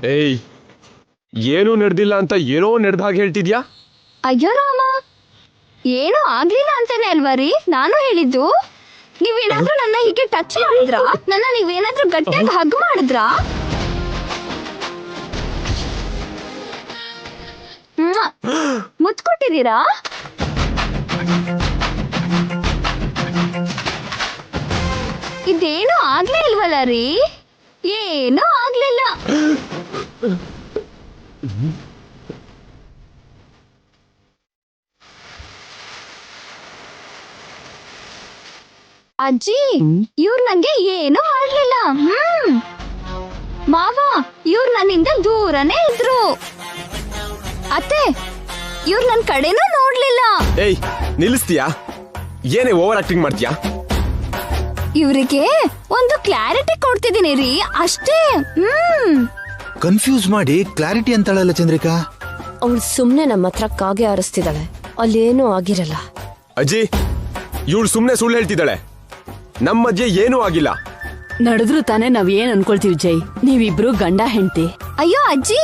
ಏಯ್, ಏನೂ ನಡೆದಿಲ್ಲ ಅಂತ ಏನೋ ನಡೆದ ಹಾಗೆ ಹೇಳ್ತಿದ್ಯಾ? ಅಯ್ಯೋ ರಾಮ, ಏನೂ ಆಗ್ಲಿಲ್ಲ ಅಂತಾನೆ ಅಲ್ವಾ ರೀ ನಾನು ಹೇಳಿದ್ದು. ನೀವೇನಾದ್ರೂ ನನ್ನ ಹೀಗೆ ಟಚ್ ಮಾಡಿದ್ರಾ? ನನ್ನ ನೀವೇನಾದ್ರೂ ಗಟ್ಟಿಯಾಗಿ ಹಗ್ ಮಾಡಿದ್ರಾ? ಮುತ್ತು ಕೊಟ್ಟಿದ್ದೀರಾ? ಇದೇನೂ ಆಗ್ಲೇ ಇಲ್ವಲ್ಲ ರೀ? ಏನೂ ಆಗ್ಲಿಲ್ಲ. ಅಜ್ಜಿ, ಇವ್ರು ನಂಗೆ ಏನೂ ಮಾಡ್ಲಿಲ್ಲ. ಮಾವ, ಇವ್ರು ನನ್ನಿಂದ ದೂರನೇ ಇದ್ರು. ಅತ್ತೆ, ಇವ್ರು ನನ್ ಕಡೆನೂ ನೋಡ್ಲಿಲ್ಲ. ಏಯ್, ನಿಲ್ಲಿಸ್ತೀಯಾ? ಏನೇ ಓವರ್ ಆಕ್ಟಿಂಗ್ ಮಾಡ್ತೀಯಾ? ಇವ್ರಿಗೆ ಒಂದು ಕ್ಲಾರಿಟಿ ಕೊಡ್ತಿದ್ದೀನಿ ರೀ, ಅಷ್ಟೇ. ಕನ್ಫ್ಯೂಸ್ ಮಾಡಿ ಕ್ಲಾರಿಟಿ ಅಂತಾಳಲ್ಲ ಚಂದ್ರಿಕಾ. ಅವಳು ಸುಮ್ನೆ ನಮ್ಮ ಹತ್ರ ಕಾಗೆ ಆರಿಸ್ತಿದ್ದಾಳೆ, ಅಲ್ಲೇನೂ ಆಗಿರಲ್ಲ. ಅಜ್ಜಿ, ಇವಳು ಸುಮ್ನೆ ಸುಳ್ಳು ಹೇಳ್ತಿದ್ದಾಳೆ. ನಮ್ಮ ಮಧ್ಯೆ ಏನೂ ಆಗಿಲ್ಲ. ನಡೆದ್ರು ತಾನೇ ನಾವ್ ಏನ್ ಅನ್ಕೊಳ್ತೀವಿ ಜೈ, ನೀವಿಬ್ರು ಗಂಡ ಹೆಂಡತಿ. ಅಯ್ಯೋ ಅಜ್ಜಿ,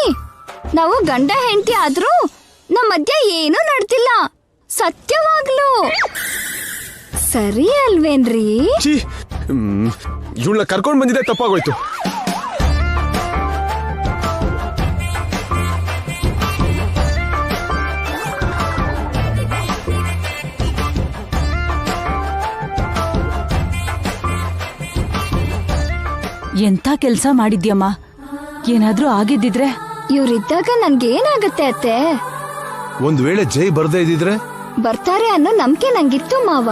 ನಾವು ಗಂಡ ಹೆಂಡತಿ ಆದ್ರೂ ನಮ್ಮ ಮಧ್ಯೆ ಏನೂ ನಡ್ತಿಲ್ಲ, ಸತ್ಯವಾಗ್ಲು. ಸರಿ ಅಲ್ವೇನ್ರಿ? ಇವಳನ್ನ ಕರ್ಕೊಂಡ್ ಬಂದಿದ್ದೆ ತಪ್ಪಾಗೋಯ್ತು. ಎಂತ ಕೆಲ್ಸ ಮಾಡಿದ್ಯಮ್ಮ, ಏನಾದ್ರೂ ಆಗಿದ್ದಿದ್ರೆ? ಇವ್ರಿದ್ದಾಗ ನನ್ಗೇನಾಗತ್ತೆ ಅತ್ತೆ? ಒಂದ್ ವೇಳೆ ಜೈ ಬರ್ದೇ ಇದ್ದಿದ್ರೆ? ಬರ್ತಾರೆ ಅನ್ನೋ ನಂಬಿಕೆ ನಂಗಿತ್ತು ಮಾವ.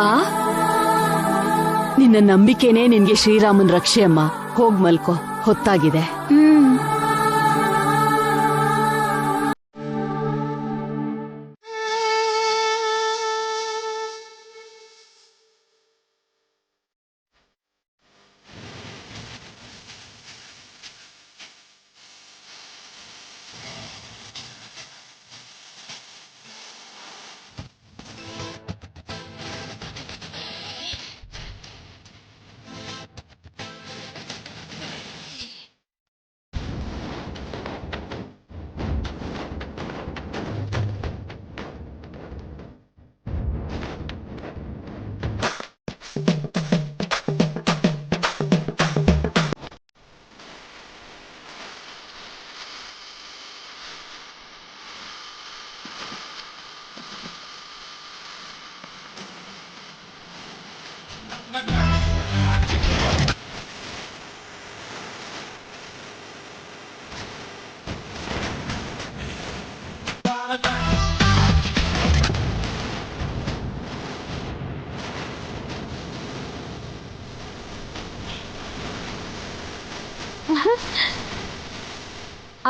ನಿನ್ನ ನಂಬಿಕೆನೇ ನಿನ್ಗೆ ಶ್ರೀರಾಮನ್ ರಕ್ಷೆ ಅಮ್ಮ. ಹೋಗ್ ಮಲ್ಕೋ, ಹೊತ್ತಾಗಿದೆ.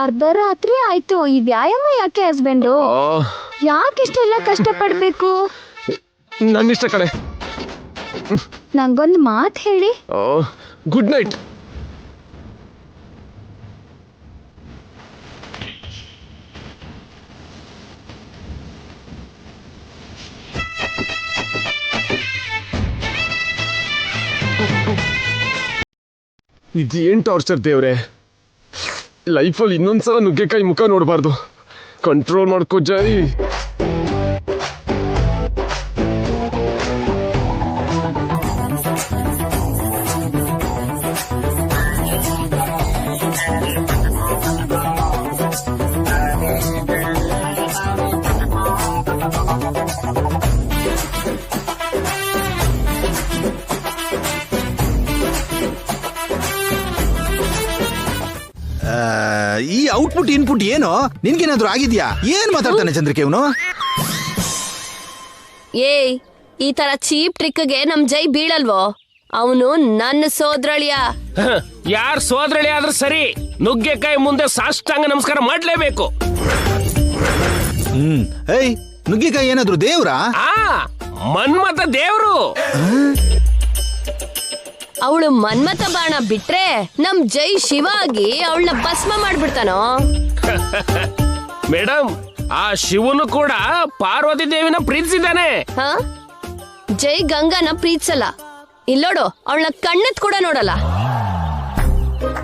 ಅರ್ಧರಾತ್ರಿ ಆಯ್ತು, ಈ ವ್ಯಾಯಾಮ ಯಾಕೆ ಹಸ್ಬೆಂಡು? ಯಾಕಿಷ್ಟೆಲ್ಲ ಕಷ್ಟಪಡ್ಬೇಕು? ನನ್ನಿಷ್ಟ ಕಡೆ. ನಂಗೊಂದು ಮಾತು ಹೇಳಿ. Good night. ಇದೇನ್ ಟಾರ್ಚರ್ ದೇವ್ರೆ. ಲೈಫಲ್ಲಿ ಇನ್ನೊಂದ್ಸಲ ನುಗ್ಗೆಕಾಯಿ ಮುಖ ನೋಡಬಾರ್ದು. ಕಂಟ್ರೋಲ್ ಮಾಡ್ಕೋ ಜೈ. ಈ ಔಟ್ಪುಟ್ ಇನ್ಪುಟ್ ಏನು? ನಿನ್ಗೇನಾದ್ರೂ ಆಗಿದ್ಯಾ? ಏನ್ ಮಾತಾಡ್ತಾನೆ ಚಂದ್ರಿಕೆ ಇವನು? ಏಯ್, ಈ ತರ ಚೀಪ್ ಟ್ರಿಕ್ಗೆ ನಮ್ ಜೈ ಬೀಳಲ್ವೋ? ಅವನು ನನ್ನ ಸೋದ್ರಳಿಯ. ಯಾರ್ ಸೋದ್ರಳಿ ಆದ್ರೂ ಸರಿ, ನುಗ್ಗೆಕಾಯಿ ಮುಂದೆ ಸಾಷ್ಟಾಂಗ ನಮಸ್ಕಾರ ಮಾಡ್ಲೇಬೇಕು. ಏಯ್, ನುಗ್ಗೆಕಾಯಿ ಏನಾದ್ರು ದೇವ್ರಾ? ಮನ್ಮಥ ದೇವ್ರು. ಅವಳು ಮನ್ಮಥ ಬಾಣ ಬಿಟ್ರೆ ನಮ್ ಜೈ ಶಿವ ಆಗಿ ಅವಳನ್ನ ಭಸ್ಮ ಮಾಡ್ಬಿಡ್ತಾನೋ. ಮೇಡಮ್, ಆ ಶಿವನು ಕೂಡ ಪಾರ್ವತಿ ದೇವಿನ ಪ್ರೀತಿಸಿದ್ದಾನೆ. ಜೈ ಗಂಗಾನ ಪ್ರೀತಿಸಲ್ಲ. ಇಲ್ಲೋಡು, ಅವಳನ್ನ ಕಣ್ಣೆತ್ ಕೂಡ ನೋಡಲ್ಲ.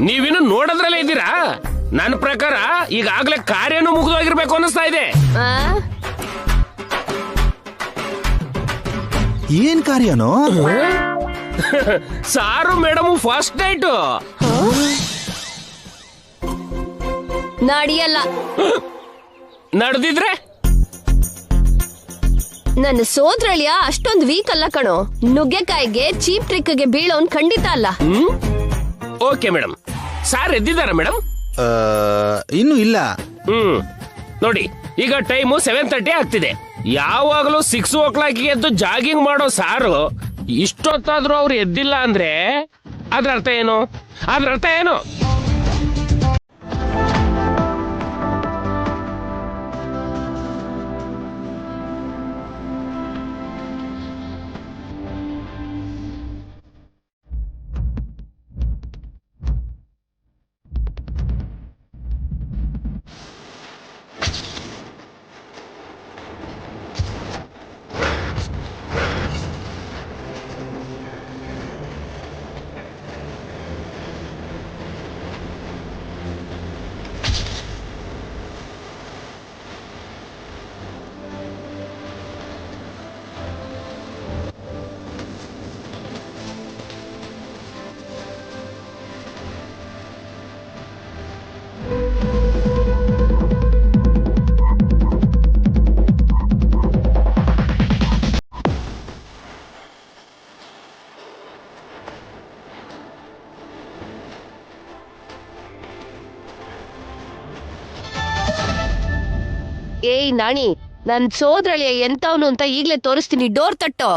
ನೀವಿನ್ನು ನೋಡೋದ್ರಲ್ಲೇ ಇದ್ದೀರಾ? ನನ್ನ ಪ್ರಕಾರ ಈಗಾಗ್ಲೇ ಕಾರ್ಯನೂ ಮುಗಿದೋಗಿರ್ಬೇಕು ಅನ್ನಿಸ್ತಾ ಇದೆ. ಆ? ಏನ್ ಕಾರ್ಯನೋ? ಸಾರು ಮೇಡಮ್ ಫಸ್ಟ್ ನೈಟ್ ನಡಿಯಲ್ಲ. ನಡೆದಿದ್ರೆ ನನ್ನ ಸೋದ್ರಳಿಯ ಅಷ್ಟೊಂದು ವೀಕ್ ಅಲ್ಲ ಕಣೋ. ನುಗ್ಗೆಕಾಯಿಗೆ ಚೀಪ್ ಟ್ರಿಕ್ಗೆ ಬೀಳೋನ್ ಖಂಡಿತ ಅಲ್ಲ. Okay madam. ಸಾರ್ ಎದ್ದಿದ್ದಾರಾ ಮೇಡಮ್? ಇನ್ನು ಇಲ್ಲ. ನೋಡಿ, ಈಗ ಟೈಮು 7:30 ಆಗ್ತಿದೆ. ಯಾವಾಗಲೂ 6 o'clock ಎದ್ದು ಜಾಗಿಂಗ್ ಮಾಡೋ ಸಾರು ಇಷ್ಟೊತ್ತಾದ್ರೂ ಅವ್ರು ಎದ್ದಿಲ್ಲ ಅಂದ್ರೆ ಅದ್ರ ಅರ್ಥ ಏನು? ಏಯ್ ನಾಣಿ, ನನ್ ಸೋದ್ರಳಿಯ ಎಂತವನು ಅಂತ ಈಗ್ಲೇ ತೋರಿಸ್ತೀನಿ. ಡೋರ್ ತಟ್ಟೋ.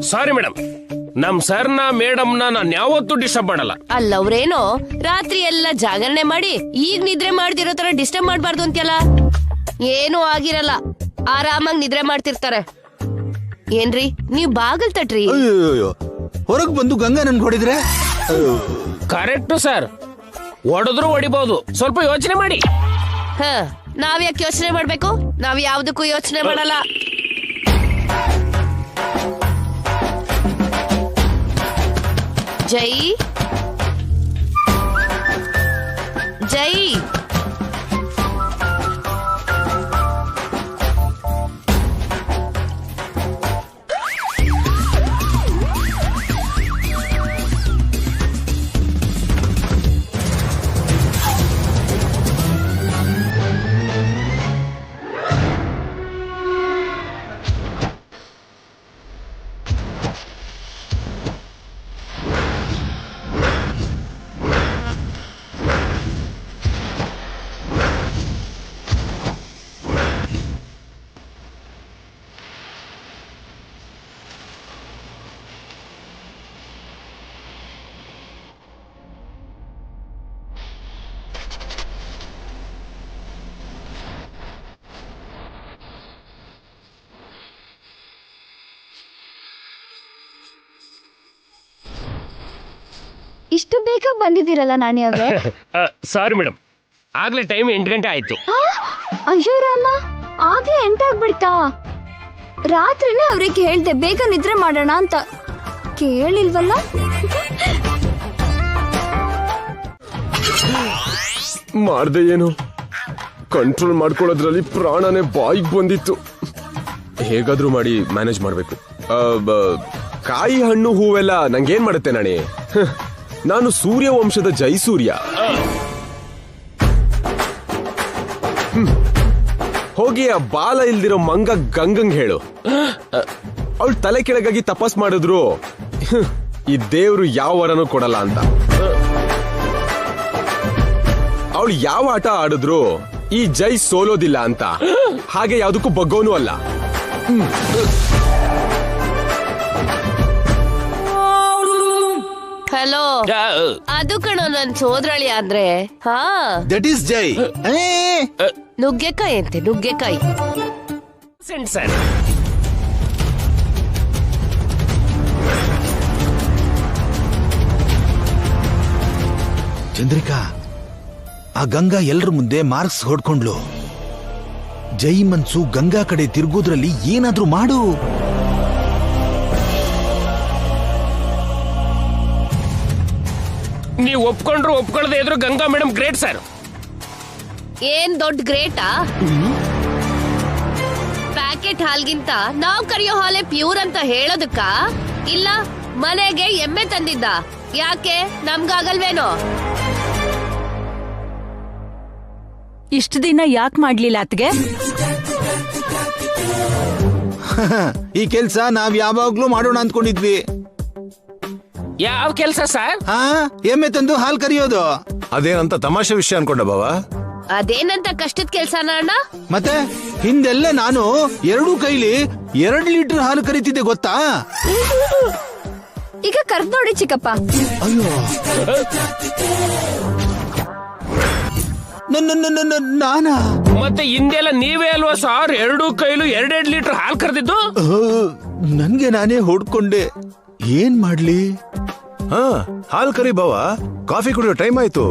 ಸಾರಿ ಮೇಡಮ್, ನಮ್ ಸರ್ನ ಮೇಡಮ್ನ ನಾನು ಯಾವತ್ತೂ ಡಿಸ್ಟರ್ಬ್ ಮಾಡಲ್ಲ. ಅಲ್ಲವ್ರೇನೋ ರಾತ್ರಿ ಎಲ್ಲ ಜಾಗರಣೆ ಮಾಡಿ ಈಗ ನಿದ್ರೆ ಮಾಡ್ತಿರೋ ತರ ಡಿಸ್ಟರ್ಬ್ ಮಾಡ್ಬಾರ್ದು ಅಂತ್ಯಲ್ಲ. ಏನೂ ಆಗಿರಲ್ಲ, ಆರಾಮಾಗಿ ನಿದ್ರೆ ಮಾಡ್ತಿರ್ತಾರೆ. ಏನ್ರಿ ನೀವ್ ಬಾಗಲ್ ತಟ್ರಿ. ಅಯ್ಯೋ, ಹೊರಗ್ ಬಂದು ಗಂಗಾ ನನ್ ಹೊಡಿದ್ರೆ? ಕರೆಕ್ಟು ಸರ್, ಹೊಡೆದ್ರು ಹೊಡಿಬಹುದು. ಸ್ವಲ್ಪ ಯೋಚನೆ ಮಾಡಿ. ನಾವ್ಯಾಕೆ ಯೋಚನೆ ಮಾಡ್ಬೇಕು? ನಾವ್ ಯಾವ್ದಕ್ಕೂ ಯೋಚನೆ ಮಾಡಲ್ಲ. ಜೈ ಜೈ ಇಷ್ಟು ಬೇಗ ಬಂದಿದ್ದೀರಲ್ಲ ನಾಣಿ ಅವ್ರೆ? ಸಾರಿ ಮೇಡಮ್, ಆಗ್ಲೇ ಟೈಮ್ 8 ಗಂಟೆ ಆಯ್ತು. ಅಯ್ಯೋ ರಾಮ, ಆಗ್ಲೇ 8 ಆಗ್ಬಿಡ್ತಾ? ರಾತ್ರಿನೇ ಅವ್ರಿಗೆ ಹೇಳ್ದೆ ಬೇಗ ನಿದ್ರೆ ಮಾಡೋಣ ಅಂತ, ಕೇಳಿಲ್ವಲ್ಲ? ಮಾಡ್ದೆ ಏನು, ಕಂಟ್ರೋಲ್ ಮಾಡ್ಕೊಳ್ಳೋದ್ರಲ್ಲಿ ಪ್ರಾಣನೇ ಬಾಯಿಗೆ ಬಂದಿತ್ತು. ಹೇಗಾದ್ರೂ ಮಾಡಿ ಮ್ಯಾನೇಜ್ ಮಾಡ್ಬೇಕು. ಕಾಯಿ ಹಣ್ಣು ಹೂವೆಲ್ಲ ನಂಗೇನ್ ಮಾಡುತ್ತೆ ನಾಣಿ? ನಾನು ಸೂರ್ಯ ವಂಶದ ಜೈಸೂರ್ಯ. ಹೋಗಿ ಆ ಬಾಲ ಇಲ್ದಿರೋ ಮಂಗ ಗಂಗಂಗ್ ಹೇಳು, ಅವಳು ತಲೆ ಕೆಳಗಾಗಿ ತಪಸ್ ಮಾಡಿದ್ರು ಈ ದೇವ್ರು ಯಾವ ವರನೂ ಕೊಡಲ್ಲ ಅಂತ. ಅವಳು ಯಾವ ಆಟ ಆಡಿದ್ರು ಈ ಜೈ ಸೋಲೋದಿಲ್ಲ ಅಂತ. ಹಾಗೆ ಯಾವ್ದಕ್ಕೂ ಬಗ್ಗೋನು ಅಲ್ಲ. ಹಲೋ, ಅದು ಕಣೋ ನನ್ ಸೋದ್ರಳಿ ಅಂದ್ರೆ. ದಟ್ ಈಸ್ ಜೈ. ನುಗ್ಗೆಕಾಯಿ ಅಂತೆ, ನುಗ್ಗೆಕಾಯಿ. ಸರ್, ಚಂದ್ರಿಕಾ, ಆ ಗಂಗಾ ಎಲ್ರ ಮುಂದೆ ಮಾರ್ಕ್ಸ್ ಹೊಡ್ಕೊಂಡ್ಲು. ಜೈ ಮನ್ಸು ಗಂಗಾ ಕಡೆ ತಿರುಗೋದ್ರಲ್ಲಿ ಏನಾದ್ರೂ ಮಾಡು. ನೀವು ಒಪ್ಕೊಂಡ್ರು ಒಪ್ಕೊಳ್ದೆ ಇದ್ರು ಗಂಗಾ ಮೇಡಮ್ ಗ್ರೇಟ್ ಸರ್. ಏನ್ ದೊಡ್ಡ ಗ್ರೇಟಾ? ಪ್ಯಾಕೆಟ್ ಹಾಲ್ಗಿಂತ ನಾವ್ ಕರಿಯೋ ಹಾಲೆ ಪ್ಯೂರ್ ಅಂತ ಹೇಳೋದಕ್ಕ? ಇಲ್ಲ ಮನೆಗೆ ಎಮ್ಮೆ ತಂದಿದ್ದ, ಯಾಕೆ ನಮ್ಗಾಗಲ್ವೇನೋ? ಇಷ್ಟು ದಿನ ಯಾಕೆ ಮಾಡ್ಲಿಲ್ಲ ಅತ್ಗೆ? ಈ ಕೆಲ್ಸ ನಾವ್ ಯಾವಾಗ್ಲೂ ಮಾಡೋಣ ಅಂದ್ಕೊಂಡಿದ್ವಿ. ಯಾವ ಕೆಲಸ ಸರ್? ಹಾ, ಎಮ್ಮೆ ತಂದು ಹಾಲ್ ಕರಿಯೋದು. ಅದೇನಂತ ತಮಾಷೆ ವಿಷಯ ಅನ್ಕೊಂಡ ಬಾವ? ಅದೇನಂತ ಕಷ್ಟದ ಕೆಲ್ಸನ ಅಣ್ಣ? ಮತ್ತೆ ಹಿಂದೆಲ್ಲ ನಾನು 2 ಕೈಲಿ 2 ಲೀಟರ್ ಹಾಲು ಕರಿತಿದ್ದೆ ಗೊತ್ತಾ? ಈಗ ಕರ್ದ್ ನೋಡಿ ಚಿಕ್ಕಪ್ಪ. ಅಯ್ಯೋ, ನಾನಾ? ಮತ್ತೆ ಹಿಂದೆಲ್ಲ ನೀವೇ ಅಲ್ವಾ ಸರ್ 2 ಕೈಲು 2 ಲೀಟರ್ ಹಾಲು ಕರೆದಿದ್ದು? ನನ್ಗೆ ನಾನೇ ಹೊಡ್ಕೊಂಡೆ. ಏನ್ ಮಾಡ್ಲಿ? ಹಾ, ಹಾಲ್ ಕರಿ ಬಾವ, ಕಾಫಿ ಕುಡಿಯೋ ಟೈಮ್ ಆಯ್ತು.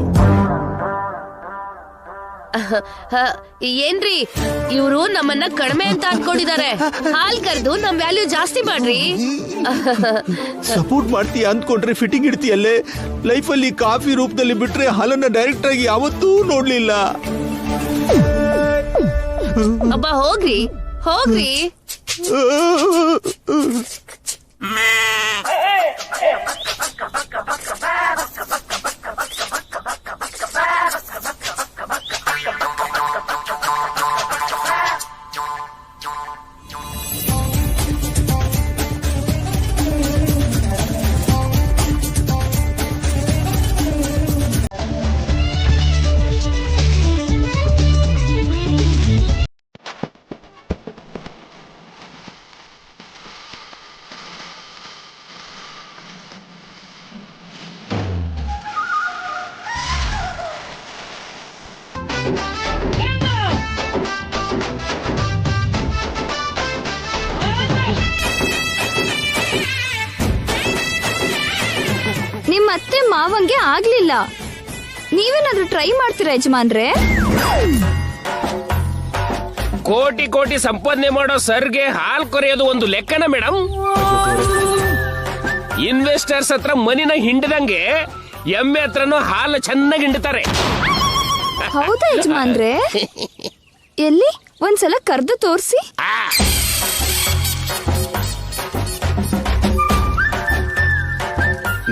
ಏನ್ರಿ ಇವ್ರು ನಮ್ಮನ್ನ ಕಡಿಮೆ ಅಂತ ಅನ್ಕೊಂಡಿದ್ದಾರೆ. ಹಾಲ್ ಕರೆದು ನಮ್ ವ್ಯಾಲ್ಯೂ ಜಾಸ್ತಿ ಮಾಡ್ರಿ. ಸಪೋರ್ಟ್ ಮಾಡ್ತೀಯ ಅಂದ್ಕೊಂಡ್ರೆ ಫಿಟ್ಟಿಂಗ್ ಇಡ್ತೀಯಲ್ಲೇ. ಲೈಫಲ್ಲಿ ಕಾಫಿ ರೂಪದಲ್ಲಿ ಬಿಟ್ರೆ ಹಾಲನ್ನ ಡೈರೆಕ್ಟ್ ಆಗಿ ಯಾವತ್ತೂ ನೋಡ್ಲಿಲ್ಲ. ಅಬ್ಬ ಹೋಗ್ರಿ ಹೋಗ್ರಿ. ನಿಮ್ ಅತ್ತೆ ಮಾವಂಗೆ ಆಗ್ಲಿಲ್ಲ, ನೀವೇನಾದ್ರೂ ಟ್ರೈ ಮಾಡ್ತೀರಾ ಯಜಮಾನ್ರೆ? ಕೋಟಿ ಕೋಟಿ ಸಂಪಾದನೆ ಮಾಡೋ ಸರ್ಗೆ ಹಾಲ್ ಕೊರೆಯೋದು ಒಂದು ಲೆಕ್ಕನ ಮೇಡಮ್? ಇನ್ವೆಸ್ಟರ್ಸ್ ಹತ್ರ ಮನಿನ ಹಿಂಡದಂಗೆ ಎಮ್ಮೆ ಹತ್ರನೂ ಹಾಲು ಚೆನ್ನಾಗಿ ಹಿಂಡ್ತಾರೆ. ಹೌದಾ ಯಜಮಾನ್ರೆ? ಎಲ್ಲಿ ಒಂದ್ಸಲ ಕರ್ದು ತೋರ್ಸಿ.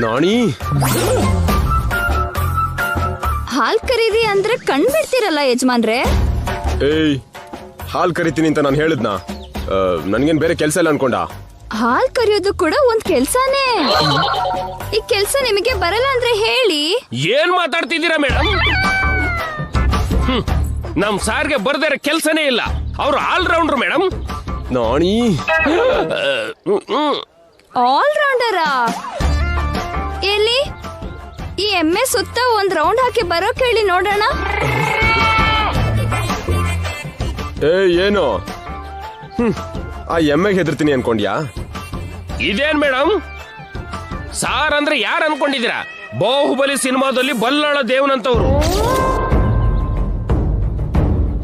ನಾಣಿ, ಹಾಲ್ ಕರೀರಿ ಅಂದ್ರೆ ಕಣ್ ಬಿಡ್ತೀರಲ್ಲ ಯಜಮಾನ್ರೆ. ಏಯ್, ಹಾಲ್ ಕರಿತೀನಿ ಅಂತ ನಾನು ಹೇಳಿದ್ನಾ? ನನ್ಗೇನ್ ಬೇರೆ ಕೆಲ್ಸ ಇಲ್ಲ ಅನ್ಕೊಂಡ? ಹಾಲ್ ಕರಿಯೋದು ಕೂಡ ಒಂದ್ ಕೆಲ್ಸಾನೇ. ಈ ಕೆಲ್ಸ ನಿಮಗೆ ಬರಲ್ಲ ಅಂದ್ರೆ ಹೇಳಿ. ಏನ್ ಮಾತಾಡ್ತಿದ್ದೀರಾ ಮೇಡಮ್? ನಮ್ ಸಾರ್ಗೆ ಬರ್ದೇ ಇರೋ ಕೆಲ್ಸನೇ ಇಲ್ಲ. ಅವ್ರು all rounder madam. Nani, all ರೌಂಡರಾ? ಎಲ್ಲಿ ಈ ಎಮ್ಮೆ ಸುತ್ತ ಒಂದ್ ರೌಂಡ್ ಹಾಕಿ ಬರೋ ಕೇಳಿ ನೋಡೋಣ. ಏನು ಆ ಎಮ್ಮೆಗೆ ಹೆದರ್ತೀನಿ ಅನ್ಕೊಂಡ್ಯಾ? ಇದೇನ್ ಮೇಡಮ್, ಸಾರ್ ಅಂದ್ರೆ ಯಾರು ಅನ್ಕೊಂಡಿದ್ದೀರಾ? ಬಾಹುಬಲಿ ಸಿನಿಮಾದಲ್ಲಿ ಬಲ್ಲಾಳ ದೇವನಂತವ್ರು.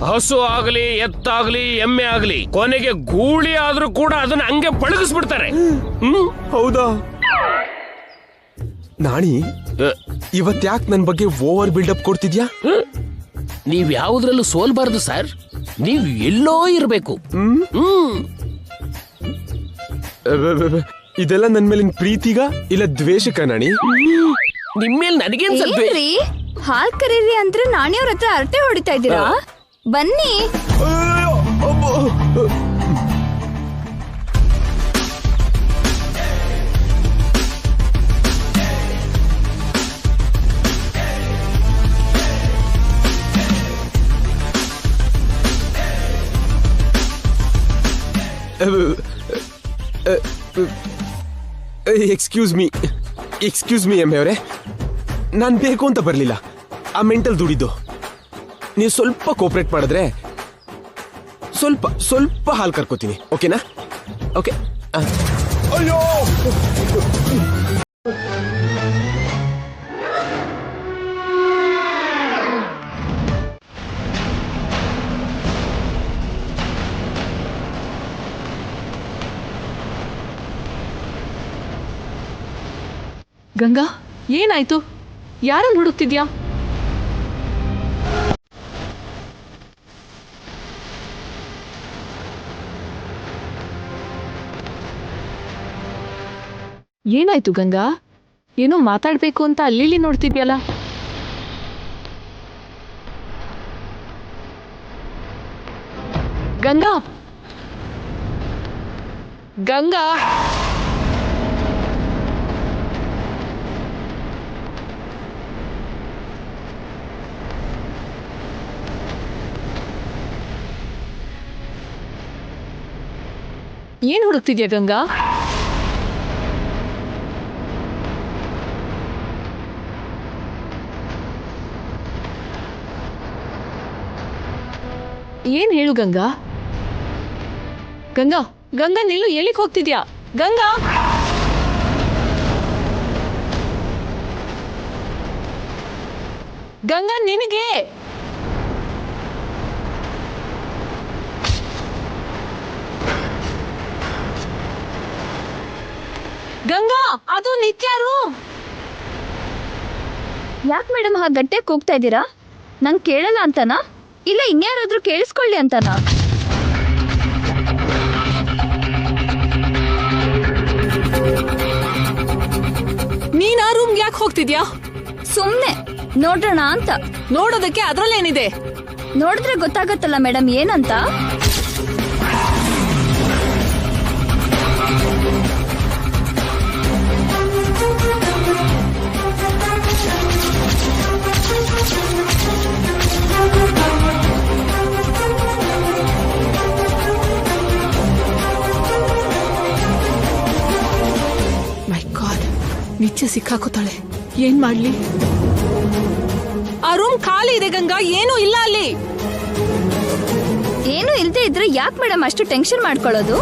ಹಸು ಆಗ್ಲಿ, ಎತ್ತಾಗ್ಲಿ, ಎಮ್ಮೆ ಆಗ್ಲಿ, ಕೊನೆಗೆ ಗೂಳಿ ಆದ್ರೂ ಕೂಡ ಅದನ್ನ ಹಂಗೆ ಪಳಗಿಸ್ಬಿಡ್ತಾರೆ. ಹೌದಾ? ನಾಣಿ, ಇವತ್ತ್ಯಾಕ್ ನನ್ ಬಗ್ಗೆ ಓವರ್ ಬಿಲ್ಡಪ್ ಕೊಡ್ತಿದ್ಯಾ? ನೀವ್ ಯಾವುದ್ರಲ್ಲೂ ಸೋಲ್ಬಾರ್ದು ಸರ್, ನೀವ್ ಎಲ್ಲೋ ಇರ್ಬೇಕು. ಇದೆಲ್ಲ ನನ್ ಮೇಲಿನ ಪ್ರೀತಿಗ ಇಲ್ಲ ದ್ವೇಷಕ ನಾಣಿ? ನಿಮ್ಮೇಲ್ ನನಗೇನ್ ಸ್ವಲ್ಪ ಏನ್ರಿ ಹಾಲ್ ಕರೀರಿ ಅಂದ್ರೆ ನಾಣಿಯವ್ರ ಹತ್ರ ಅರಟೆ ಹೊಡಿತಾ ಇದ್ದೀರಾ? ಬನ್ನಿ. ಎಕ್ಸ್ಕ್ಯೂಸ್ ಮೀ ಎಮ್ಮೆಯವರೇ, ನಾನ್ ಬೇಕು ಅಂತ ಬರ್ಲಿಲ್ಲ. ಆ ಮೆಂಟಲ್ ದುಡಿದು ನೀವು ಸ್ವಲ್ಪ ಕೋಪರೇಟ್ ಮಾಡಿದ್ರೆ ಸ್ವಲ್ಪ ಹಾಲು ಕರ್ಕೋತೀನಿ. ಓಕೆನಾ? ಓಕೆ. ಅಯ್ಯೋ, ಗಂಗಾ, ಏನಾಯ್ತು? ಯಾರನ್ನ ಹುಡುಕ್ತಿದ್ಯಾ? ಏನಾಯ್ತು ಗಂಗಾ? ಏನೋ ಮಾತಾಡ್ಬೇಕು ಅಂತ ಅಲ್ಲಿ ನೋಡ್ತಿದ್ಯಲ್ಲ. ಗಂಗಾ, ಗಂಗಾ, ಏನ್ ಹುಡುಕ್ತಿದ್ಯಾ ಗಂಗಾ? ಏನ್ ಹೇಳು ಗಂಗಾ? ಗಂಗಾ, ಗಂಗಾ ನಿಲ್ಲು, ಎಲ್ಲಿಗೆ ಹೋಗ್ತಿದ್ಯಾ? ಗಂಗಾ, ಗಂಗಾ ನಿನಗೆ ಗಂಗಾ, ಅದು ನಿತ್ಯಾರು. ಯಾಕೆ ಮೇಡಮ್ ಹಾಗೆ ಗಟ್ಟಿಯಾಗಿ ಕೂಗ್ತಾ ಇದ್ದೀರಾ? ನಂಗೆ ಕೇಳಲ್ಲ ಅಂತನಾ, ಇಲ್ಲ ಇನ್ಯಾರಾದ್ರೂ ಕೇಳಿಸ್ಕೊಳ್ಳಿ ಅಂತನಾ? ನೀನ್ ಆ ರೂಮ್ಗೆ ಯಾಕೆ ಹೋಗ್ತಿದ್ಯಾ? ಸುಮ್ನೆ ನೋಡೋಣ ಅಂತ. ನೋಡೋದಕ್ಕೆ ಅದ್ರಲ್ಲೇನಿದೆ? ನೋಡಿದ್ರೆ ಗೊತ್ತಾಗತ್ತಲ್ಲ ಮೇಡಮ್ ಏನಂತ. ಮೈ ಗಾಡ್, ನಿತ್ಯ ಸಿಕ್ಕಾಕೋತಾಳೆ. ಏನ್ ಮಾಡ್ಲಿ? ಆ ರೂಮ್ ಖಾಲಿ ಇದೆ ಗಂಗಾ, ಏನೂ ಇಲ್ಲ ಅಲ್ಲಿ. ಏನು ಇಲ್ದೇ ಇದ್ರೆ ಯಾಕೆ ಮೇಡಮ್ ಅಷ್ಟು ಟೆನ್ಷನ್ ಮಾಡ್ಕೊಳ್ಳೋದು?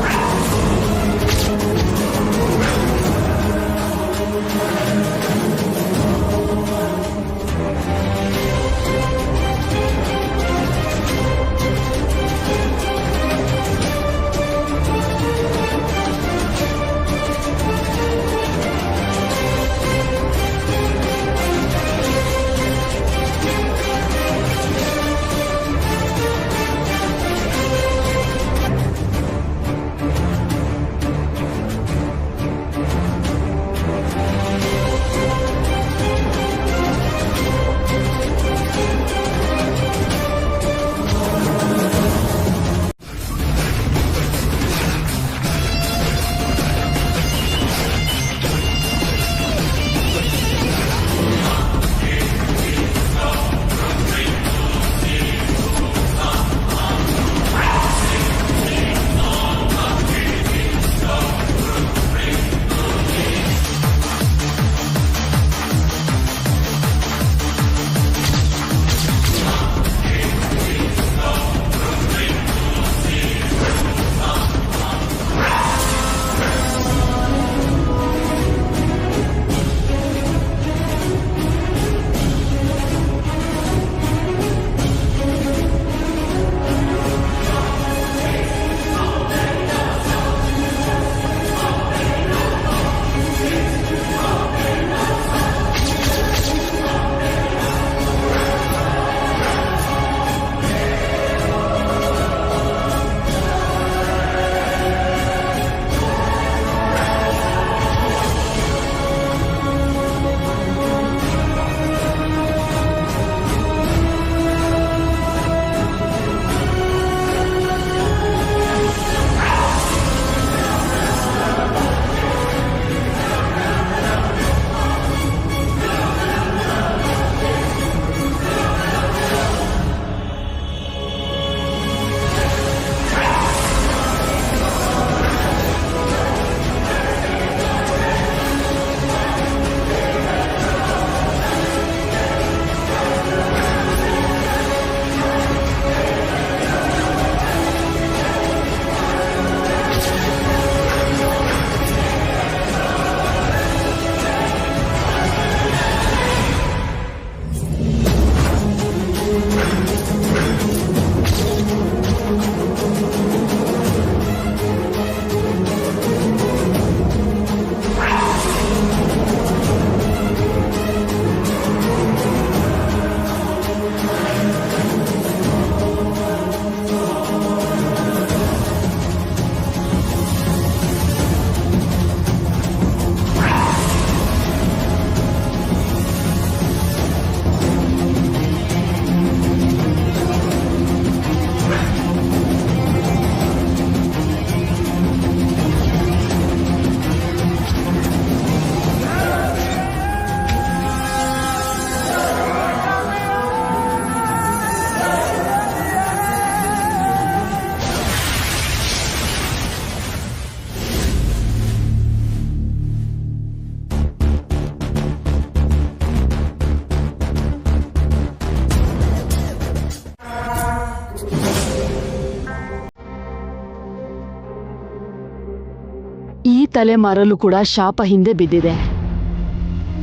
ತಲೆಮಾರಲ್ಲೂ ಕೂಡ ಶಾಪ ಹಿಂದೆ ಬಿದ್ದಿದೆ.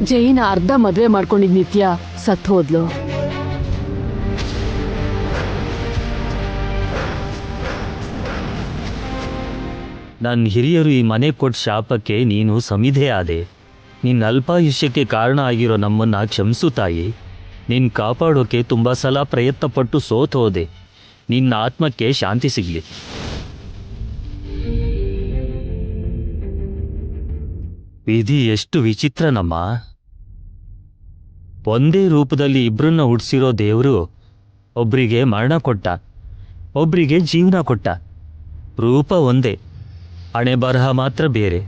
ಜೈನ ಅರ್ಧ ಮದ್ವೆ ಮಾಡ್ಕೊಂಡಿದ್ ನಿತ್ಯ ಸತ್ ಹೋದ್ಲು. ನನ್ನ ಹಿರಿಯರು ಈ ಮನೆ ಕೊಟ್ಟ ಶಾಪಕ್ಕೆ ನೀನು ಸಮಿಧೆ ಆದೆ. ನಿನ್ನ ಅಲ್ಪಾಯುಷ್ಯಕ್ಕೆ ಕಾರಣ ಆಗಿರೋ ನಮ್ಮನ್ನ ಕ್ಷಮಿಸು ತಾಯಿ. ನಿನ್ನ ಕಾಪಾಡೋಕೆ ತುಂಬ ಸಲ ಪ್ರಯತ್ನಪಟ್ಟು ಸೋತು ಹೋದೆ. ನಿನ್ನ ಆತ್ಮಕ್ಕೆ ಶಾಂತಿ ಸಿಗಲಿ. ವಿಧಿ ಎಷ್ಟು ವಿಚಿತ್ರನಮ್ಮ. ಒಂದೇ ರೂಪದಲ್ಲಿ ಇಬ್ಬರನ್ನ ಹುಡ್ಸಿರೋ ದೇವರು ಒಬ್ರಿಗೆ ಮರಣ ಕೊಟ್ಟ, ಒಬ್ರಿಗೆ ಜೀವನ ಕೊಟ್ಟ. ರೂಪ ಒಂದೇ, ಹಣೆ ಬರಹ ಮಾತ್ರ ಬೇರೆ.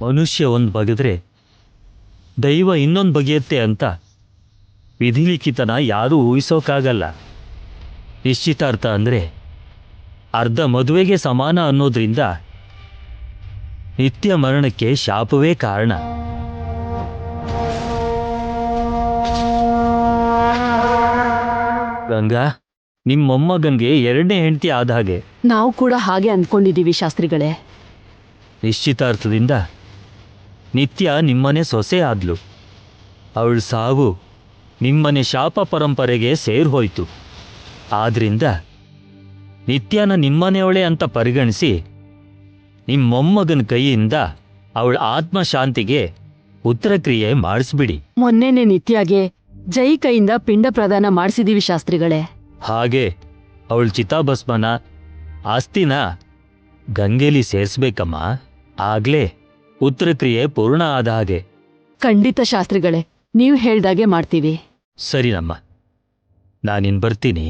ಮನುಷ್ಯ ಒಂದು ಬಗೆದ್ರೆ ದೈವ ಇನ್ನೊಂದು ಬಗೆಯತ್ತೆ ಅಂತ ವಿಧಿಲಿಖಿತನ ಯಾರೂ ಊಹಿಸೋಕ್ಕಾಗಲ್ಲ. ನಿಶ್ಚಿತಾರ್ಥ ಅಂದರೆ ಅರ್ಧ ಮದುವೆಗೆ ಸಮಾನ ಅನ್ನೋದ್ರಿಂದ ನಿತ್ಯ ಮರಣಕ್ಕೆ ಶಾಪವೇ ಕಾರಣ. ಗಂಗಾ, ನಿಮ್ಮ ಮೊಮ್ಮಗನ್ಗೆ ಎರಡನೇ ಹೆಂಡತಿ ಆದ ಹಾಗೆ. ನಾವು ಕೂಡ ಹಾಗೆ ಅಂದ್ಕೊಂಡಿದ್ದೀವಿ ಶಾಸ್ತ್ರಿಗಳೇ. ನಿಶ್ಚಿತಾರ್ಥದಿಂದ ನಿತ್ಯ ನಿಮ್ಮನೆ ಸೊಸೆ ಆದ್ಲು. ಅವಳ ಸಾವು ನಿಮ್ಮನೆ ಶಾಪ ಪರಂಪರೆಗೆ ಸೇರ್ಹೋಯ್ತು. ಆದ್ರಿಂದ ನಿತ್ಯನ ನಿಮ್ಮನೆಯವಳೆ ಅಂತ ಪರಿಗಣಿಸಿ ನಿಮ್ಮ ಮೊಮ್ಮಗನ ಕೈಯಿಂದ ಅವಳ ಆತ್ಮಶಾಂತಿಗೆ ಉತ್ತರಕ್ರಿಯೆ ಮಾಡಿಸ್ಬಿಡಿ. ಮೊನ್ನೆನೆ ನಿತ್ಯಾಗೆ ಜೈ ಕೈಯಿಂದ ಪಿಂಡ ಪ್ರದಾನ ಮಾಡಿಸಿದೀವಿ ಶಾಸ್ತ್ರಿಗಳೇ. ಹಾಗೆ ಅವಳ ಚಿತಾಭಸ್ಮನ ಆಸ್ತಿನ ಗಂಗೆಲಿ ಸೇರಿಸ್ಬೇಕಮ್ಮ. ಆಗ್ಲೇ ಉತ್ತರಕ್ರಿಯೆ ಪೂರ್ಣ ಆದ ಹಾಗೆ. ಖಂಡಿತ ಶಾಸ್ತ್ರಿಗಳೇ, ನೀವು ಹೇಳ್ದಾಗೆ ಮಾಡ್ತೀವಿ. ಸರಿನಮ್ಮ, ನಾನಿನ್ ಬರ್ತೀನಿ.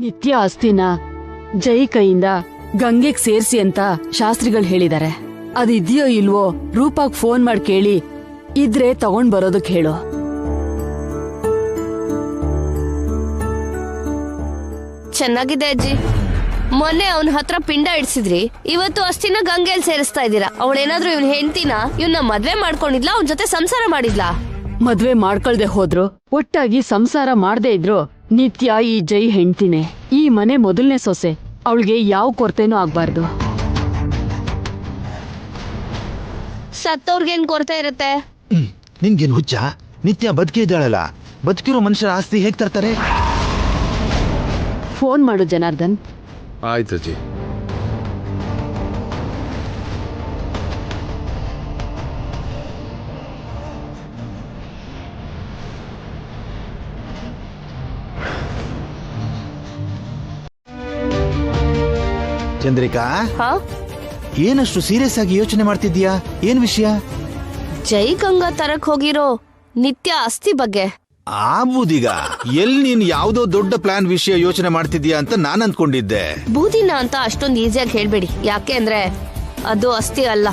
ನಿತ್ಯ ಅಸ್ಥಿನ ಜೈ ಕೈಯಿಂದ ಗಂಗೆಗ್ ಸೇರ್ಸಿ ಅಂತ ಶಾಸ್ತ್ರಿಗಳು ಹೇಳಿದಾರೆ. ಅದಿದ್ಯೋ ಇಲ್ವೋ ರೂಪಾಗ್ ಫೋನ್ ಮಾಡಿ ಕೇಳಿ, ಇದ್ರೆ ತಗೊಂಡ್ ಬರೋದಕ್ ಹೇಳು. ಚೆನ್ನಾಗಿದೆ ಅಜ್ಜಿ. ಮೊನ್ನೆ ಅವನ ಹತ್ರ ಪಿಂಡ ಇಡ್ಸಿದ್ರಿ, ಇವತ್ತು ಅಷ್ಟಿನ ಗಂಗೆಲ್ ಸೇರಿಸ್ತಾ ಇದ್ದೀರಾ. ಅವಳೇನಾದ್ರೂ ಇವನ್ ಹೆಂಡ್ತಿನ ಇವನ್ನ ಮದ್ವೆ ಮಾಡ್ಕೊಂಡಿದ್ಲಾ, ಅವನ್ ಜೊತೆ ಸಂಸಾರ ಮಾಡಿದ್ಲಾ? ಮದ್ವೆ ಮಾಡ್ಕೊಳ್ದೆ ಹೋದ್ರು, ಒಟ್ಟಾಗಿ ಸಂಸಾರ ಮಾಡ್ದೇ ಇದ್ರು ನಿತ್ಯ ಈ ಜೈ ಹೆಂಡ್ತಿನೇ. ಈ ಮನೆ ಮೊದಲನೇ ಸೊಸೆ, ಅವಳಿಗೆ ಯಾವ ಕೊರತೆನೂ ಆಗ್ಬಾರ್ದು. ಸತ್ತವ್ರಿಗೇನ್ ಕೊರತೆ ಇರುತ್ತೆ? ನಿನ್ಗೇನು ಹುಚ್ಚ? ನಿತ್ಯ ಬದುಕಿದ್ದಾಳಲ್ಲ, ಬದುಕಿರೋ ಮನುಷ್ಯರ ಆಸ್ತಿ ಹೇಗ್ ತರ್ತಾರೆ? ಫೋನ್ ಮಾಡು ಜನಾರ್ದನ್. ಆಯ್ತಜ್ಜಿ. ಚಂದ್ರಿಕಾ, ಹಾ, ಏನಷ್ಟು ಸೀರಿಯಸ್ ಆಗಿ ಯೋಚನೆ ಮಾಡ್ತಿದ್ಯಾ? ಏನ್ ವಿಷಯ? ಜೈ ಗಂಗಾ ತರಕ್ ಹೋಗಿರೋ ನಿತ್ಯ ಅಸ್ಥಿ ಬಗ್ಗೆ. ಆ ಬೂದಿಗ, ಎಲ್ಲಿ ನೀನ್ ಯಾವ್ದೋ ದೊಡ್ಡ ಪ್ಲಾನ್ ವಿಷಯ ಯೋಚನೆ ಮಾಡ್ತಿದ್ಯಾ ಅಂತ ನಾನ್ ಅಂದ್ಕೊಂಡಿದ್ದೆ. ಬೂದಿನ ಅಂತ ಅಷ್ಟೊಂದು ಈಸಿಯಾಗಿ ಹೇಳ್ಬೇಡಿ. ಯಾಕೆ ಅಂದ್ರೆ ಅದು ಅಸ್ಥಿ ಅಲ್ಲ,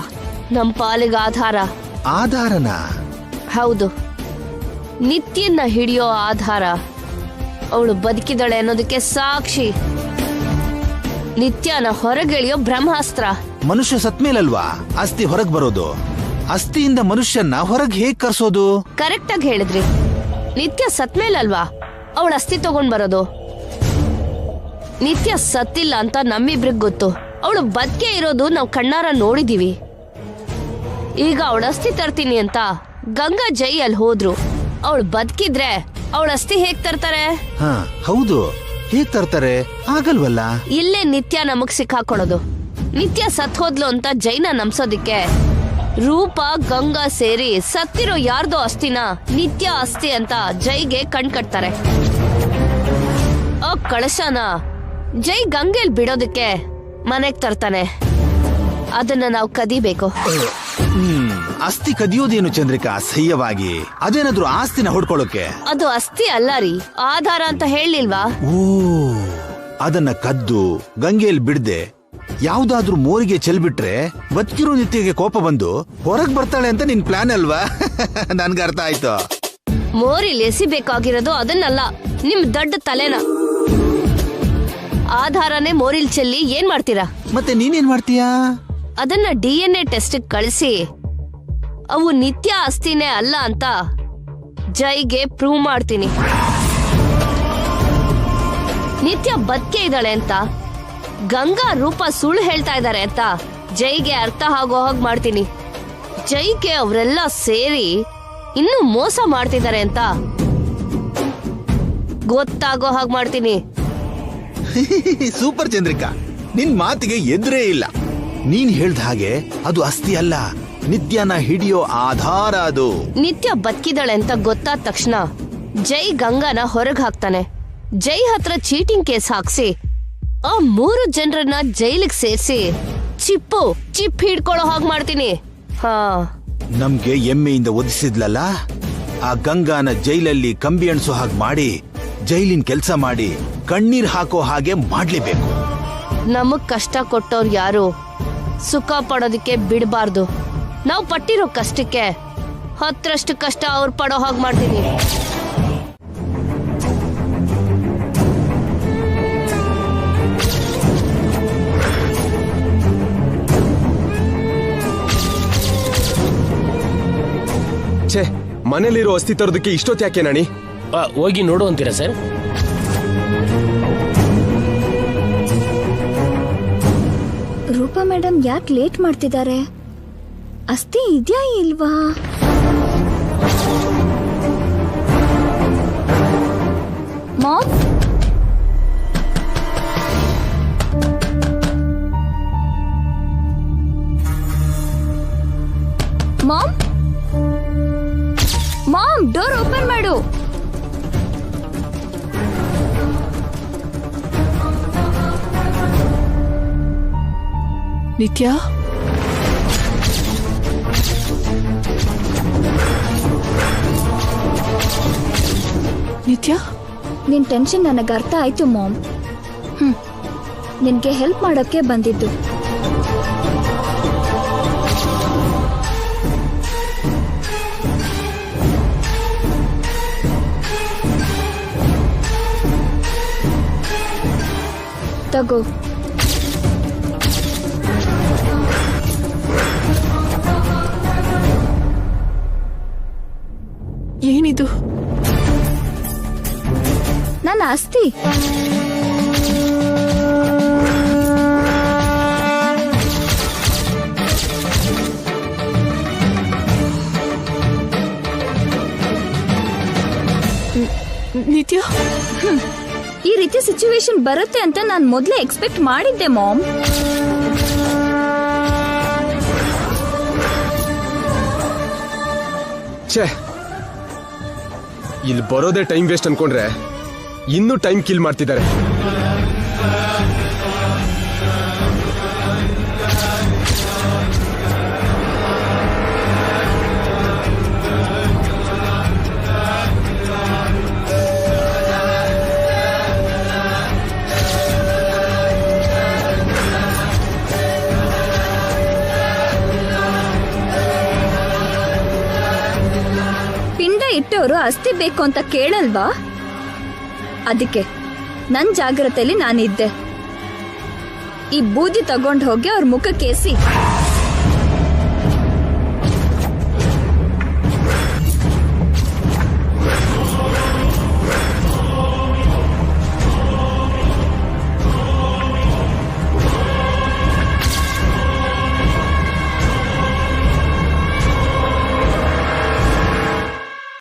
ನಮ್ ಪಾಲಿಗೆ ಆಧಾರ. ಆಧಾರನ? ಹೌದು, ನಿತ್ಯನ್ನ ಹಿಡಿಯೋ ಆಧಾರ. ಅವಳು ಬದುಕಿದಳೆ ಅನ್ನೋದಕ್ಕೆ ಸಾಕ್ಷಿ. ನಿತ್ಯನ ಹೊರಗೆಳೆಯೋ ಬ್ರಹ್ಮಾಸ್ತ್ರ. ಮನುಷ್ಯ ಸತ್ಮೇಲಲ್ವಾ ಅಸ್ಥಿ ಹೊರಗ್ ಬರೋದು? ಅಸ್ಥಿಯಿಂದ ಮನುಷ್ಯನ್ನ ಹೊರಗ್ ಹೇಗ್ ಕರ್ಸೋದು? ಕರೆಕ್ಟ್ ಆಗಿ ಹೇಳಿದ್ರಿ. ನಿತ್ಯ ಸತ್ಮೇಲಲ್ವಾ ಅವಳ ಅಸ್ಥಿ ತಗೊಂಡ್ ಬರೋದು. ನಿತ್ಯ ಸತ್ತಿಲ್ಲ ಅಂತ ನಮ್ಮಿಬ್ರಿಗ್ ಗೊತ್ತು. ಅವಳು ಬದುಕೆ ಇರೋದು ನಾವು ಕಣ್ಣಾರ ನೋಡಿದೀವಿ. ಈಗ ಅವಳ ಅಸ್ಥಿ ತರ್ತೀನಿ ಅಂತ ಗಂಗಾ ಜೈ ಅಲ್ಲಿ ಹೋದ್ರು. ಅವಳು ಬದುಕಿದ್ರೆ ಅವಳ ಅಸ್ಥಿ ಹೇಗ್ ತರ್ತಾರೆ? ಹಾ ಹೌದು, ಹೇಗ್ ತರ್ತಾರೆ? ಆಗಲ್ವಲ್ಲ. ಇಲ್ಲೇ ನಿತ್ಯ ನಮಗ್ ಸಿಕ್ಕಾಕೊಳ್ಳೋದು. ನಿತ್ಯ ಸತ್ ಹೋದ್ಲು ಅಂತ ಜೈನ ನಂಬ್ಸೋದಿಕ್ಕೆ ರೂಪ ಗಂಗಾ ಸೇರಿ ಸತ್ತಿರೋ ಯಾರ್ದೋ ಅಸ್ಥಿನ ನಿತ್ಯ ಅಸ್ಥಿ ಅಂತ ಜೈಗೆ ಕಟ್ತಾರೆ. ಆ ಕಳಶನ ಜೈ ಗಂಗೆಲ್ ಬಿಡೋದಕ್ಕೆ ಮನೆಗ್ ತರ್ತಾನೆ. ಅದನ್ನ ನಾವು ಕದಿಬೇಕು. ಅಸ್ಥಿ ಕದಿಯೋದೇನು ಚಂದ್ರಿಕಾ ಅಸಹ್ಯವಾಗಿ? ಅದೇನಾದ್ರೂ ಆಸ್ತಿನ ಹೊಡ್ಕೊಳ್ಳೋಕೆ? ಅದು ಅಸ್ಥಿ ಅಲ್ಲ ರೀ, ಆಧಾರ ಅಂತ ಹೇಳಿಲ್ವಾ? ಓ, ಅದನ್ನ ಕದ್ದು ಗಂಗೆಯಲ್ಲಿ ಬಿಡದೆ ಯಾವ್ದಾದ್ರೂ ಮೋರಿಗೆ ಚೆಲ್ಬಿಟ್ರೆ ಬದುಕಿರೋ ನಿತ್ಯಗೆ ಕೋಪ ಬಂದು ಹೊರಗ್ ಬರ್ತಾಳೆ ಅಂತ ನಿನ್ ಪ್ಲಾನ್ ಅಲ್ವಾ? ನನ್ಗೆ ಅರ್ಥ ಆಯ್ತು. ಮೋರಿಲ್ ಎಸಿಬೇಕಾಗಿರೋದು ಅದನ್ನಲ್ಲ, ನಿಮ್ ದೊಡ್ಡ ತಲೆನ. ಆಧಾರನೇ ಮೋರಿಲ್ ಚೆಲ್ಲಿ ಏನ್ ಮಾಡ್ತೀರಾ? ಮತ್ತೆ ನೀನೇನ್ ಮಾಡ್ತೀಯಾ? ಅದನ್ನ DNA ಟೆಸ್ಟ್ ಕಳಿಸಿ ಅವು ನಿತ್ಯ ಆಸ್ತಿನೇ ಅಲ್ಲ ಅಂತ ಜೈಗೆ ಪ್ರೂವ್ ಮಾಡ್ತೀನಿ. ನಿತ್ಯ ಬದುಕೆ ಇದ್ದಾಳೆ ಅಂತ, ಗಂಗಾ ರೂಪ ಸುಳ್ಳು ಹೇಳ್ತಾ ಇದ್ದಾರೆ ಅಂತ ಜೈಗೆ ಅರ್ಥ ಆಗೋ ಹಾಗೆ ಮಾಡ್ತೀನಿ. ಜೈಗೆ ಅವರೆಲ್ಲ ಸೇರಿ ಇನ್ನು ಮೋಸ ಮಾಡ್ತಿದ್ದಾರೆ ಅಂತ ಗೊತ್ತಾಗೋ ಹಾಗೆ ಮಾಡ್ತೀನಿ. ಸೂಪರ್ ಚಂದ್ರಿಕಾ, ನಿನ್ ಮಾತಿಗೆ ಎದುರೇ ಇಲ್ಲ. ನೀನ್ ಹೇಳ್ದ ಹಾಗೆ ಅದು ಅಸ್ಥಿ ಅಲ್ಲ, ನಿತ್ಯನ ಹಿಡಿಯೋ ಆಧಾರ ಅದು. ನಿತ್ಯ ಬದುಕಿದಾಳೆ ಅಂತ ಗೊತ್ತಾದ ತಕ್ಷಣ ಜೈ ಗಂಗಾನ ಹೊರಗ್ ಹಾಕ್ತಾನೆ. ಜೈ ಹತ್ರ ಚೀಟಿಂಗ್ ಕೇಸ್ ಹಾಕ್ಸಿ ಆ 3 ಜನರನ್ನ ಜೈಲಿಗೆ ಸೇರಿಸಿ ಚಿಪ್ ಹಿಡ್ಕೊಳ್ಳೋ ಹಾಗೆ ಮಾಡ್ತೀನಿ. ಹಾ, ನಮ್ಗೆ ಎಮ್ಮೆಯಿಂದ ಒದಿಸಿದ್ಲಲ್ಲ, ಆ ಗಂಗಾನ ಜೈಲಲ್ಲಿ ಕಂಬಿ ಅಣಿಸೋ ಹಾಗೆ ಮಾಡಿ, ಜೈಲಿನ ಕೆಲಸ ಮಾಡಿ ಕಣ್ಣೀರ್ ಹಾಕೋ ಹಾಗೆ ಮಾಡ್ಲೇಬೇಕು. ನಮಗ್ ಕಷ್ಟ ಕೊಟ್ಟವ್ರು ಯಾರು ಸುಖ ಪಡೋದಕ್ಕೆ ಬಿಡಬಾರ್ದು. ನಾವು ಪಟ್ಟಿರೋ ಕಷ್ಟಕ್ಕೆ 10ರಷ್ಟು ಕಷ್ಟ ಅವ್ರು ಪಡೋ ಹಾಗೆ ಮಾಡ್ತೀನಿ. ಛೇ, ಮನೇಲಿರೋ ಅಸ್ಥಿ ತರೋದಕ್ಕೆ ಇಷ್ಟೊತ್ತು ಯಾಕೆ ನಾಣಿ? ಹೋಗಿ ನೋಡು ಅಂತೀರಾ ಸರ್? ರೂಪಾ ಮೇಡಮ್ ಯಾಕೆ ಲೇಟ್ ಮಾಡ್ತಿದ್ದಾರೆ? ಅಸ್ಥಿ ಇದ್ಯಾ ಇಲ್ವಾ? Mom, mom, mom, door open ಮಾಡು. ನಿತ್ಯ, ನಿತ್ಯ, ನಿನ್ ಟೆನ್ಷನ್ ನನಗೆ ಅರ್ಥ ಆಯ್ತು ಮಾಮ್. ನಿನ್ಗೆ ಹೆಲ್ಪ್ ಮಾಡೋಕೆ ಬಂದಿದ್ದು. ತಗೋ. ಏನಿದು? ನನ್ನ ಆಸ್ತಿ. ನಿತ್ಯ, ಈ ರೀತಿ ಸಿಚುವೇಶನ್ ಬರುತ್ತೆ ಅಂತ ನಾನು ಮೊದಲೇ ಎಕ್ಸ್ಪೆಕ್ಟ್ ಮಾಡಿದ್ದೆ ಮಾಮ್. ಛೇ, ಇಲ್ಲಿ ಬರೋದೇ ಟೈಮ್ ವೇಸ್ಟ್ ಅನ್ಕೊಂಡ್ರೆ ಇನ್ನೂ ಟೈಮ್ ಕಿಲ್ ಮಾಡ್ತಿದ್ದಾರೆ. ಇಟ್ಟವರು ಅಸ್ಥಿ ಬೇಕು ಅಂತ ಕೇಳಲ್ವಾ? ಅದಕ್ಕೆ ನನ್ ಜಾಗ್ರತೆಯಲ್ಲಿ ನಾನಿದ್ದೆ. ಈ ಬೂದಿ ತಗೊಂಡ್ ಹೋಗಿ ಅವ್ರ ಮುಖಕ್ಕೇಸಿ